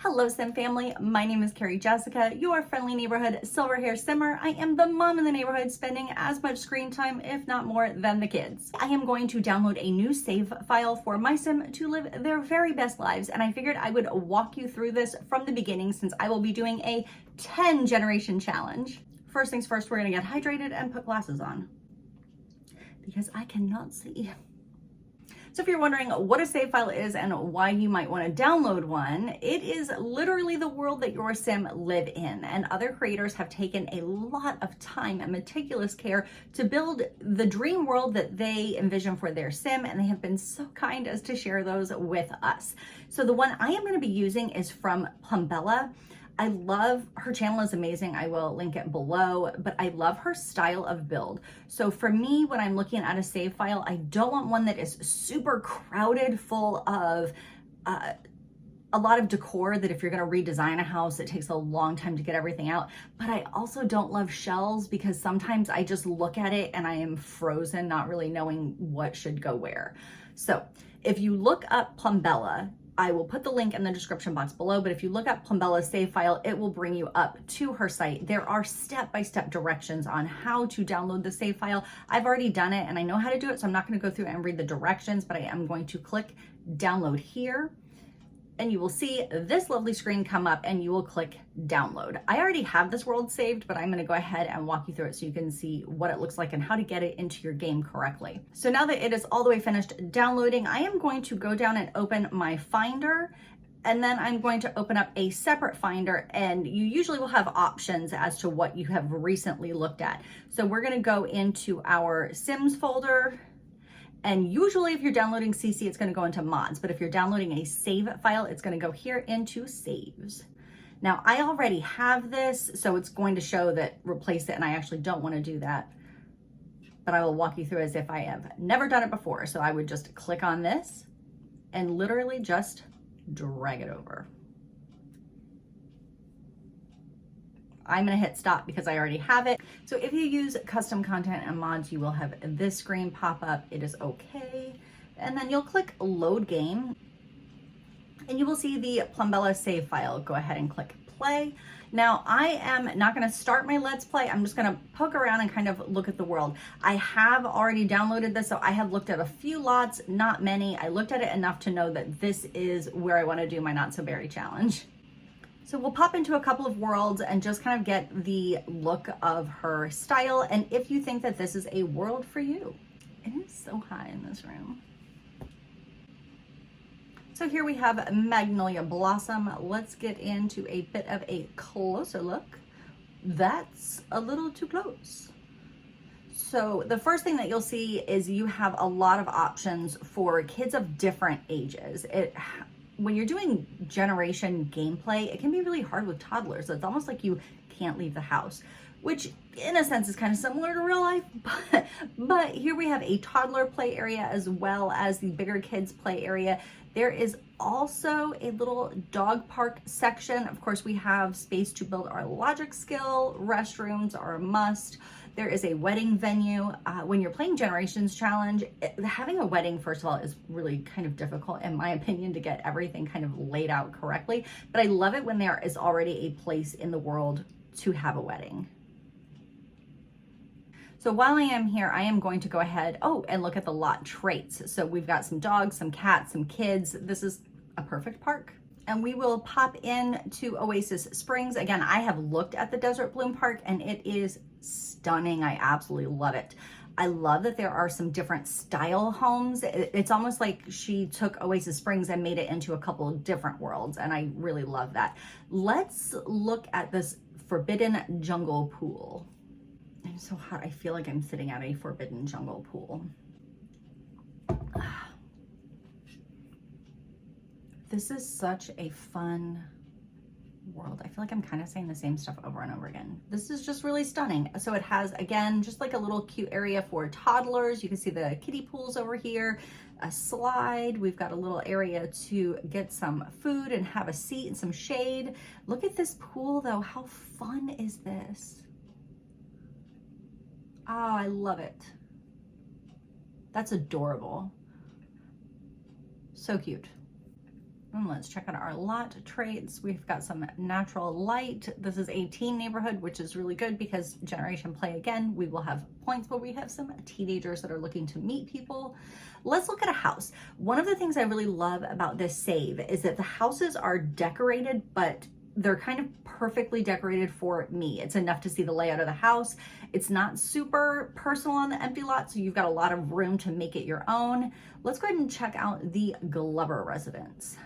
Hello Sim family, my name is Carrie Jessica, your friendly neighborhood silver hair simmer. I am the mom in the neighborhood spending as much screen time, if not more, than the kids. I am going to download a new save file for my sim to live their very best lives, and I figured I would walk you through this from the beginning since I will be doing a 10 generation challenge. First things first, we're gonna get hydrated and put glasses on because I cannot see. So if you're wondering what a save file is and why you might want to download one, it is literally the world that your sim live in, and other creators have taken a lot of time and meticulous care to build the dream world that they envision for their sim, and they have been so kind as to share those with us. So the one I am going to be using is from Plumbella. I love her channel, is amazing. I will link it below, but I love her style of build. So for me, when I'm looking at a save file, I don't want one that is super crowded full of a lot of decor that if you're gonna redesign a house, it takes a long time to get everything out. But I also don't love shelves because sometimes I just look at it and I am frozen, not really knowing what should go where. So if you look up Plumbella, I will put the link in the description box below, but if you look up Plumbella's save file, it will bring you up to her site. There are step-by-step directions on how to download the save file. I've already done it and I know how to do it, so I'm not gonna go through and read the directions, but I am going to click download here, and you will see this lovely screen come up and you will click download. I already have this world saved, but I'm gonna go ahead and walk you through it so you can see what it looks like and how to get it into your game correctly. So now that it is all the way finished downloading, I am going to go down and open my Finder, and then I'm going to open up a separate Finder, and you usually will have options as to what you have recently looked at. So we're gonna go into our Sims folder, and usually if you're downloading CC, it's gonna go into mods, but if you're downloading a save file, it's gonna go here into saves. Now I already have this, so it's going to show that replace it, and I actually don't wanna do that, but I will walk you through as if I have never done it before. So I would just click on this and literally just drag it over. I'm gonna hit stop because I already have it. So if you use custom content and mods, you will have this screen pop up. It is okay. And then you'll click load game and you will see the Plumbella save file. Go ahead and click play. Now I am not gonna start my Let's Play. I'm just gonna poke around and kind of look at the world. I have already downloaded this, so I have looked at a few lots, not many. I looked at it enough to know that this is where I wanna do my Not So Berry challenge. So we'll pop into a couple of worlds and just kind of get the look of her style, and if you think that this is a world for you. It is so high in this room. So here we have Magnolia Blossom. Let's get into a bit of a closer look. That's a little too close. So the first thing that you'll see is you have a lot of options for kids of different ages. When you're doing generation gameplay, it can be really hard with toddlers. It's almost like you can't leave the house, which in a sense is kind of similar to real life, but here we have a toddler play area as well as the bigger kids play area. There is also a little dog park section. Of course, we have space to build our logic skill. Restrooms are a must. There is a wedding venue. When you're playing Generations Challenge, having a wedding, first of all, is really kind of difficult, in my opinion, to get everything kind of laid out correctly. But I love it when there is already a place in the world to have a wedding. So while I am here, I am going to go ahead, and look at the lot traits. So we've got some dogs, some cats, some kids. This is a perfect park. And we will pop in to Oasis Springs. Again, I have looked at the Desert Bloom Park and it is stunning. I absolutely love it. I love that there are some different style homes. It's almost like she took Oasis Springs and made it into a couple of different worlds, and I really love that. Let's look at this Forbidden Jungle Pool. I'm so hot, I feel like I'm sitting at a Forbidden Jungle Pool. This is such a fun world. I feel like I'm kind of saying the same stuff over and over again. This is just really stunning. So it has, again, just like a little cute area for toddlers. You can see the kiddie pools over here, a slide. We've got a little area to get some food and have a seat and some shade. Look at this pool though. How fun is this? Oh, I love it. That's adorable. So cute. And let's check out our lot traits. We've got some natural light. This is a teen neighborhood, which is really good because generation play again. We will have points, but we have some teenagers that are looking to meet people. Let's look at a house. One of the things I really love about this save is that the houses are decorated, but they're kind of perfectly decorated for me. It's enough to see the layout of the house. It's not super personal on the empty lot, so you've got a lot of room to make it your own. Let's go ahead and check out the Glover residence.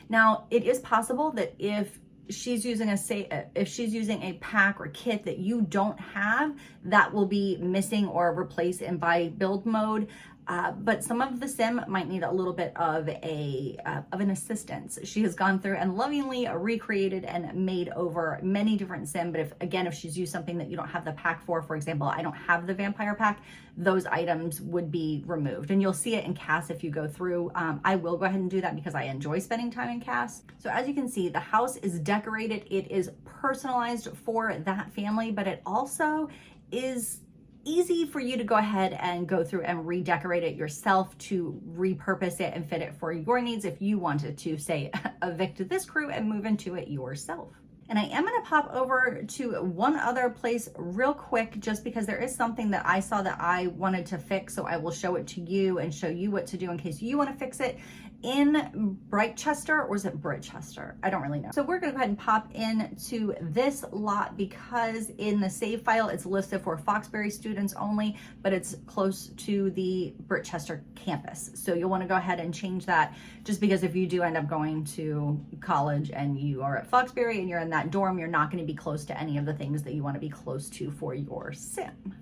Now, it is possible that if she's using a pack or kit that you don't have, that will be missing or replaced in by build mode. But some of the sim might need a little bit of an assistance. She has gone through and lovingly recreated and made over many different sim. But if she's used something that you don't have the pack for example, I don't have the vampire pack, those items would be removed. And you'll see it in CAS if you go through. I will go ahead and do that because I enjoy spending time in CAS. So as you can see, the house is decorated. It is personalized for that family, but it also is easy for you to go ahead and go through and redecorate it yourself to repurpose it and fit it for your needs if you wanted to, say, evict this crew and move into it yourself. And I am going to pop over to one other place real quick just because there is something that I saw that I wanted to fix, so I will show it to you and show you what to do in case you want to fix it in Brightchester, or is it Britchester? I don't really know. So we're going to go ahead and pop into this lot because in the save file it's listed for Foxbury students only, but it's close to the Britchester campus. So you'll want to go ahead and change that just because if you do end up going to college and you are at Foxbury and you're in that dorm, you're not going to be close to any of the things that you want to be close to for your sim.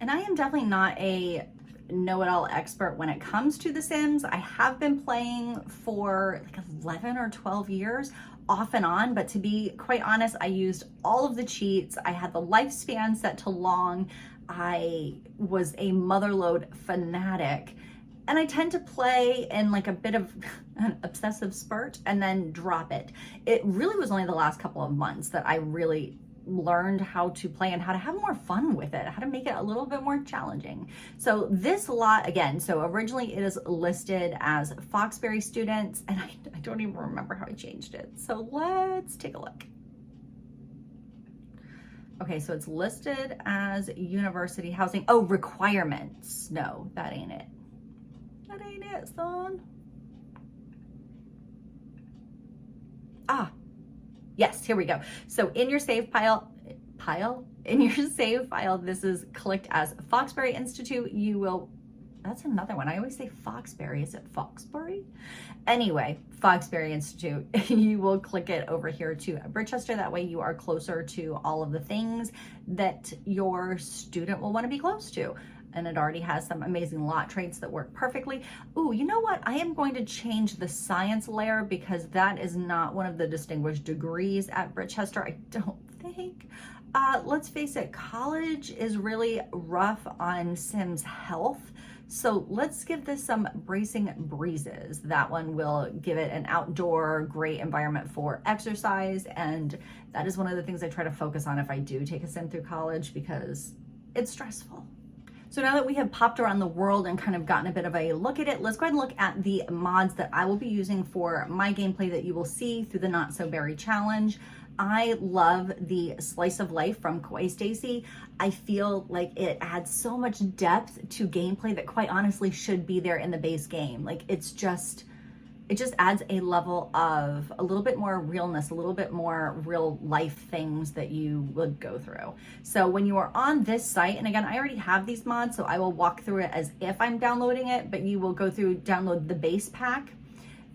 And I am definitely not a know-it-all expert when it comes to The Sims. I have been playing for like 11 or 12 years off and on, but to be quite honest, I used all of the cheats. I had the lifespan set to long. I was a motherload fanatic, and I tend to play in like a bit of an obsessive spurt and then drop it. It really was only the last couple of months that I really learned how to play and how to have more fun with it, how to make it a little bit more challenging. So this lot, again, so originally it is listed as Foxbury students, and I don't even remember how I changed it. So let's take a look. Okay, so it's listed as university housing. Oh, requirements. No, that ain't it. That ain't it, son. Ah, yes, here we go. So in your save in your save file, this is clicked as Foxbury Institute. You will, that's another one. I always say Foxbury. Is it Foxbury? Anyway, Foxbury Institute. You will click it over here to Britchester. That way you are closer to all of the things that your student will want to be close to. And it already has some amazing lot traits that work perfectly. Ooh, you know what? I am going to change the science layer because that is not one of the distinguished degrees at Britchester, I don't think. Let's face it, college is really rough on Sims health. So let's give this some bracing breezes. That one will give it an outdoor, great environment for exercise. And that is one of the things I try to focus on if I do take a Sim through college because it's stressful. So now that we have popped around the world and kind of gotten a bit of a look at it, let's go ahead and look at the mods that I will be using for my gameplay that you will see through the Not So Berry Challenge. I love the Slice of Life from KawaiiStacie. I feel like it adds so much depth to gameplay that quite honestly should be there in the base game. Like it just adds a level of a little bit more realness, a little bit more real life things that you would go through. So when you are on this site, and again, I already have these mods, so I will walk through it as if I'm downloading it, but you will go through, download the base pack,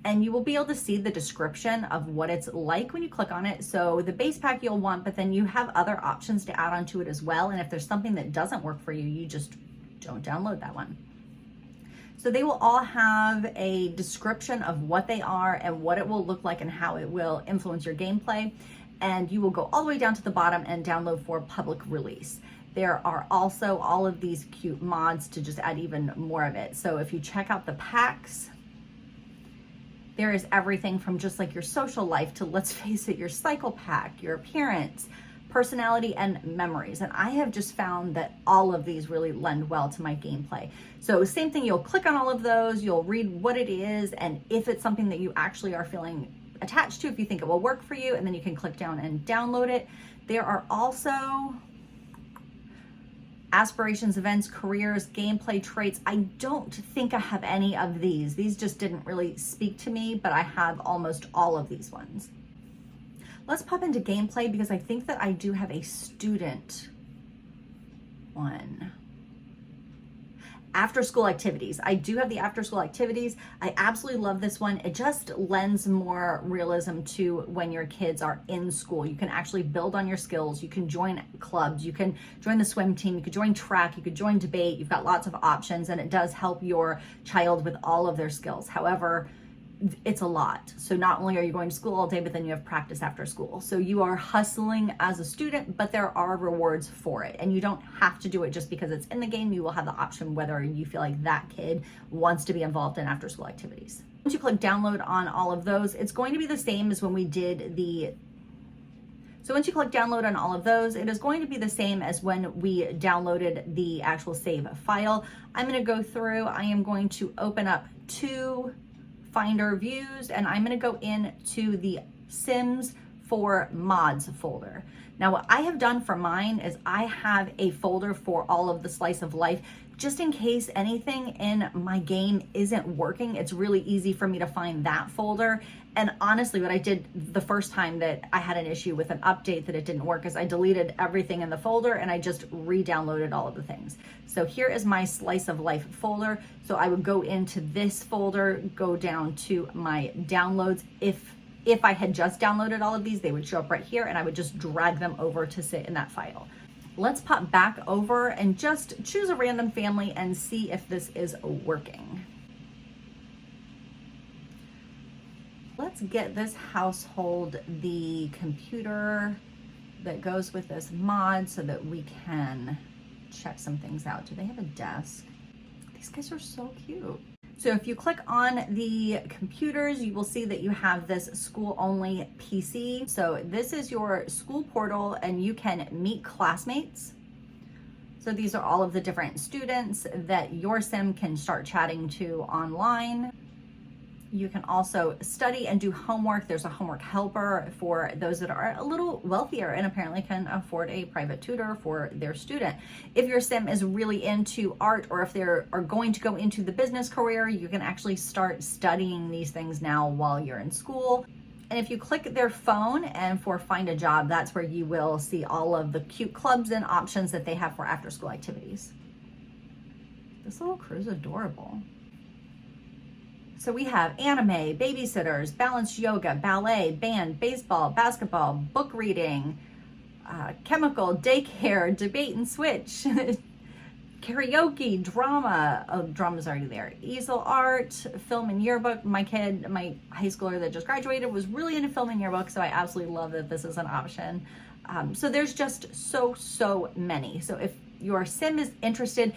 and you will be able to see the description of what it's like when you click on it. So the base pack you'll want, but then you have other options to add onto it as well. And if there's something that doesn't work for you, you just don't download that one. So they will all have a description of what they are and what it will look like and how it will influence your gameplay. And you will go all the way down to the bottom and download for public release. There are also all of these cute mods to just add even more of it. So if you check out the packs, there is everything from just like your social life to, let's face it, your cycle pack, your appearance, personality, and memories. And I have just found that all of these really lend well to my gameplay. So same thing, you'll click on all of those, you'll read what it is, and if it's something that you actually are feeling attached to, if you think it will work for you, and then you can click down and download it. There are also aspirations, events, careers, gameplay traits. I don't think I have any of these. These just didn't really speak to me, but I have almost all of these ones. Let's pop into gameplay because I think that I do have a student one. After school activities. I do have the after school activities. I absolutely love this one. It just lends more realism to when your kids are in school. You can actually build on your skills. You can join clubs. You can join the swim team. You could join track. You could join debate. You've got lots of options, and it does help your child with all of their skills. However, it's a lot. So not only are you going to school all day, but then you have practice after school. So you are hustling as a student, but there are rewards for it. And you don't have to do it just because it's in the game. You will have the option whether you feel like that kid wants to be involved in after school activities. Once you click download on all of those, it's going to be the same as when we did so once you click download on all of those, it is going to be the same as when we downloaded the actual save file. I'm going to go through, I am going to open up two Finder views, and I'm going to go into the Sims for mods folder. Now what I have done for mine is I have a folder for all of the slice of life, just in case anything in my game isn't working. It's really easy for me to find that folder. And honestly, what I did the first time that I had an issue with an update that it didn't work is I deleted everything in the folder and I just re-downloaded all of the things. So here is my slice of life folder. So I would go into this folder, go down to my downloads. If I had just downloaded all of these, they would show up right here, and I would just drag them over to sit in that file. Let's pop back over and just choose a random family and see if this is working. Let's get this household the computer that goes with this mod so that we can check some things out. Do they have a desk? These guys are so cute. So if you click on the computers, you will see that you have this school only PC. So this is your school portal, and you can meet classmates. So these are all of the different students that your sim can start chatting to online. You can also study and do homework. There's a homework helper for those that are a little wealthier and apparently can afford a private tutor for their student. If your sim is really into art, or if they are going to go into the business career, you can actually start studying these things now while you're in school. And if you click their phone and for find a job, that's where you will see all of the cute clubs and options that they have for after school activities. This little crew is adorable. So we have anime, babysitters, balanced yoga, ballet, band, baseball, basketball, book reading, chemical, daycare, debate and switch, karaoke, drama. Oh, drama's already there. Easel art, film and yearbook. My high schooler that just graduated was really into film and yearbook, so I absolutely love that this is an option. So there's just so many. So if your sim is interested,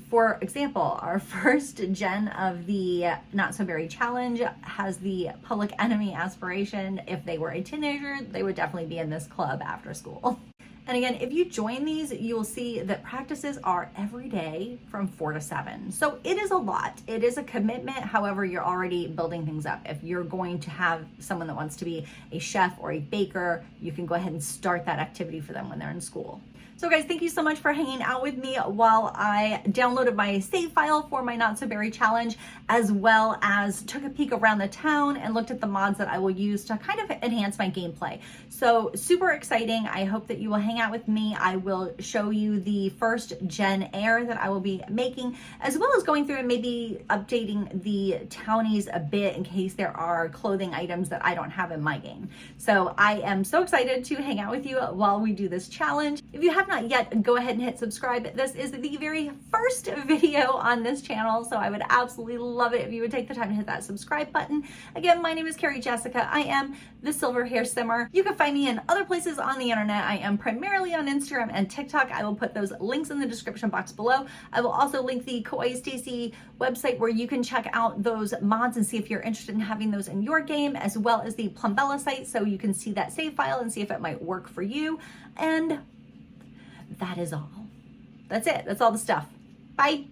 for example, our first gen of the Not So Berry Challenge has the Public Enemy aspiration. If they were a teenager, they would definitely be in this club after school. And again, if you join these, you will see that practices are every day from 4 to 7. So it is a lot. It is a commitment. However, you're already building things up. If you're going to have someone that wants to be a chef or a baker, you can go ahead and start that activity for them when they're in school. So guys, thank you so much for hanging out with me while I downloaded my save file for my Not So Berry Challenge, as well as took a peek around the town and looked at the mods that I will use to kind of enhance my gameplay. So super exciting. I hope that you will hang out with me. I will show you the first gen air that I will be making, as well as going through and maybe updating the townies a bit in case there are clothing items that I don't have in my game. So I am so excited to hang out with you while we do this challenge. If you have not yet, go ahead and hit subscribe. This is the very first video on this channel, so I would absolutely love it if you would take the time to hit that subscribe button. Again, my name is KawaiiStacie. I am the Silver Hair Simmer. You can find me in other places on the internet. I am primarily primarily on Instagram and TikTok. I will put those links in the description box below. I will also link the KawaiiStacie website where you can check out those mods and see if you're interested in having those in your game, as well as the Plumbella site so you can see that save file and see if it might work for you. And that is all. That's it. That's all the stuff. Bye.